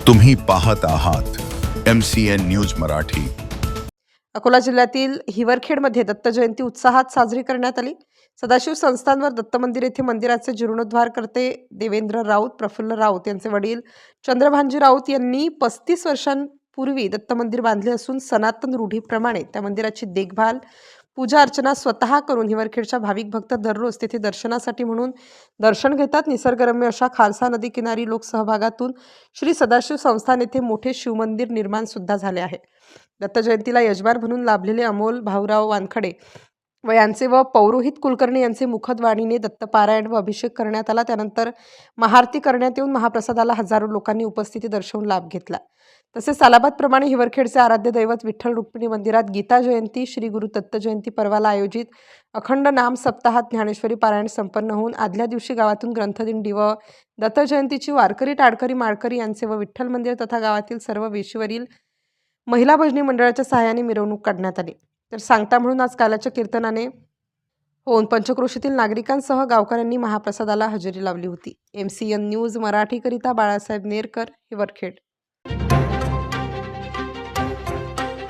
तुम्ही पाहत आहात MCN न्यूज मराठी। अकोला जिल्ह्यातील हिवरखेडमध्ये दत्त जयंती उत्साहात साजरी करण्यात आली। सदाशिव संस्थानवर दत्त मंदिर येथे मंदिराचे जीर्णोद्धारकर्ते देवेंद्र राऊत, प्रफुल्ल राऊत यांचे वडील चंद्रभानजी राऊत यांनी 35 वर्षांपूर्वी दत्त मंदिर बांधले असून सनातन रूढीप्रमाणे त्या मंदिराची देखभाल, पूजा अर्चना स्वतः करून हिवरखेडच्या भाविक भक्त दररोज तेथे दर्शनासाठी म्हणून दर्शन घेतात। निसर्गरम्य अशा खालसा नदी किनारी लोक सहभागातून श्री सदाशिव संस्थान येथे मोठे शिवमंदिर निर्माण सुद्धा झाले आहे। दत्त जयंतीला यजमान म्हणून लाभलेले अमोल भाऊराव वानखडे व पौरोहित कुलकर्णी यांचे मुखदवाणीने दत्तपारायण व अभिषेक करण्यात आला। त्यानंतर महाआरती करण्यात येऊन महाप्रसादाला हजारो लोकांनी उपस्थिती दर्शवून लाभ घेतला। तसेच सालाबादप्रमाणे हिवरखेडचे आराध्य दैवत विठ्ठल रुक्मिणी मंदिरात गीता जयंती, श्री गुरु दत्त जयंती पर्वाला आयोजित अखंड नाम सप्ताहात ज्ञानेश्वरी पारायण संपन्न होऊन आदल्या दिवशी गावातून ग्रंथदिंडी व दत्त जयंतीची वारकरी, टाळकरी, माळकरी यांचे व विठ्ठल मंदिर तथा गावातील सर्व वेशीवरील महिला भजनी मंडळाच्या सहाय्याने मिरवणूक काढण्यात आली। तर सांगता म्हणून आज काल्याच्या कीर्तनाने होऊन पंचक्रोशीतील नागरिकांसह गावकऱ्यांनी महाप्रसादाला हजेरी लावली होती। MCN न्यूज मराठीकरिता बाळासाहेब नेरकर, हिवरखेड।